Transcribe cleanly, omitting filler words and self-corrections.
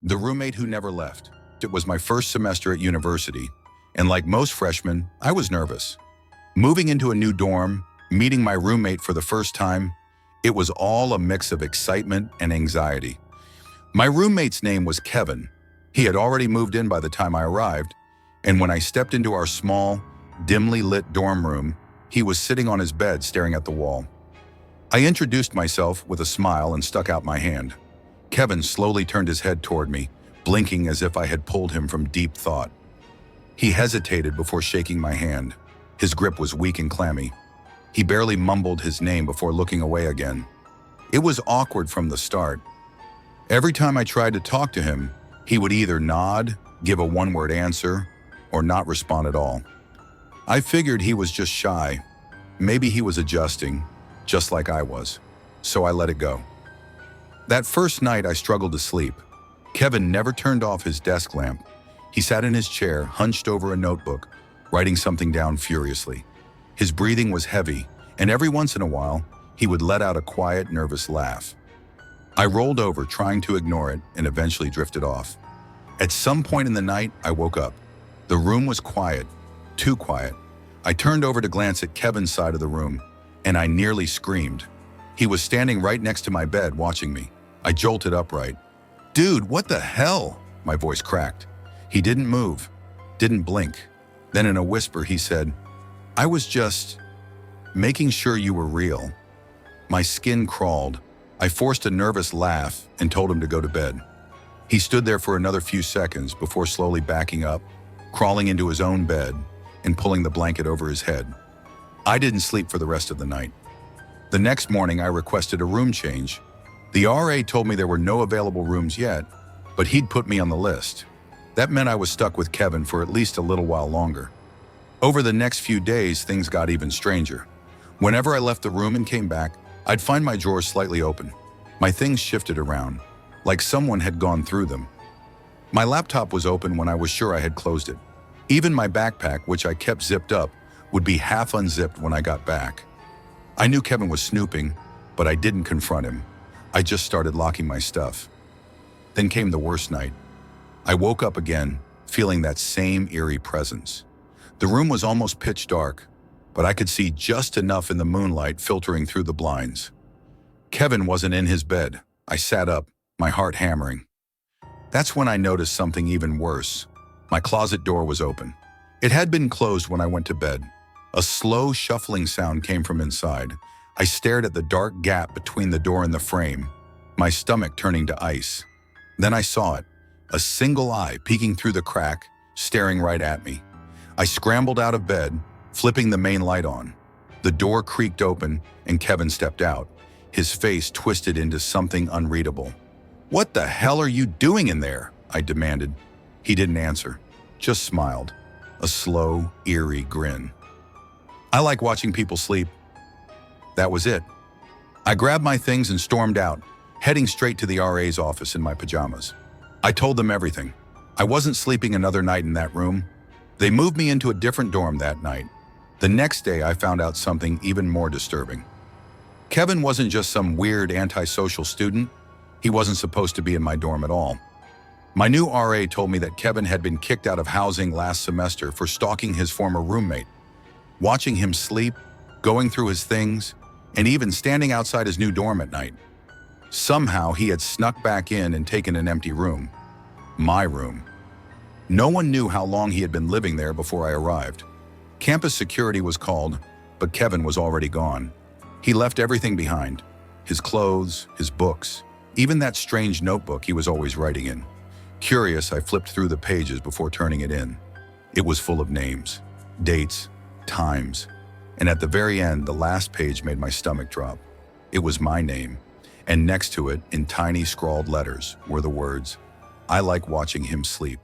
The roommate who never left. It was my first semester at university, and like most freshmen, I was nervous. Moving into a new dorm, meeting my roommate for the first time, it was all a mix of excitement and anxiety. My roommate's name was Kevin. He had already moved in by the time I arrived, and when I stepped into our small, dimly lit dorm room, he was sitting on his bed staring at the wall. I introduced myself with a smile and stuck out my hand. Kevin slowly turned his head toward me, blinking as if I had pulled him from deep thought. He hesitated before shaking my hand. His grip was weak and clammy. He barely mumbled his name before looking away again. It was awkward from the start. Every time I tried to talk to him, he would either nod, give a one-word answer, or not respond at all. I figured he was just shy. Maybe he was adjusting, just like I was. So I let it go. That first night, I struggled to sleep. Kevin never turned off his desk lamp. He sat in his chair, hunched over a notebook, writing something down furiously. His breathing was heavy, and every once in a while, he would let out a quiet, nervous laugh. I rolled over, trying to ignore it, and eventually drifted off. At some point in the night, I woke up. The room was quiet, too quiet. I turned over to glance at Kevin's side of the room, and I nearly screamed. He was standing right next to my bed, watching me. I jolted upright. "Dude, what the hell?" My voice cracked. He didn't move, didn't blink. Then in a whisper, he said, "I was just making sure you were real." My skin crawled. I forced a nervous laugh and told him to go to bed. He stood there for another few seconds before slowly backing up, crawling into his own bed, and pulling the blanket over his head. I didn't sleep for the rest of the night. The next morning, I requested a room change. The RA told me there were no available rooms yet, but he'd put me on the list. That meant I was stuck with Kevin for at least a little while longer. Over the next few days, things got even stranger. Whenever I left the room and came back, I'd find my drawers slightly open. My things shifted around, like someone had gone through them. My laptop was open when I was sure I had closed it. Even my backpack, which I kept zipped up, would be half unzipped when I got back. I knew Kevin was snooping, but I didn't confront him. I just started locking my stuff. Then came the worst night. I woke up again, feeling that same eerie presence. The room was almost pitch dark, but I could see just enough in the moonlight filtering through the blinds. Kevin wasn't in his bed. I sat up, my heart hammering. That's when I noticed something even worse. My closet door was open. It had been closed when I went to bed. A slow, shuffling sound came from inside. I stared at the dark gap between the door and the frame, my stomach turning to ice. Then I saw it, a single eye peeking through the crack, staring right at me. I scrambled out of bed, flipping the main light on. The door creaked open, and Kevin stepped out, his face twisted into something unreadable. "What the hell are you doing in there?" I demanded. He didn't answer, just smiled, a slow, eerie grin. "I like watching people sleep." That was it. I grabbed my things and stormed out, heading straight to the RA's office in my pajamas. I told them everything. I wasn't sleeping another night in that room. They moved me into a different dorm that night. The next day, I found out something even more disturbing. Kevin wasn't just some weird antisocial student. He wasn't supposed to be in my dorm at all. My new RA told me that Kevin had been kicked out of housing last semester for stalking his former roommate. Watching him sleep, going through his things, and even standing outside his new dorm at night. Somehow, he had snuck back in and taken an empty room. My room. No one knew how long he had been living there before I arrived. Campus security was called, but Kevin was already gone. He left everything behind. His clothes, his books, even that strange notebook he was always writing in. Curious, I flipped through the pages before turning it in. It was full of names, dates, times, and at the very end, the last page made my stomach drop. It was my name, and next to it, in tiny scrawled letters, were the words, "I like watching him sleep."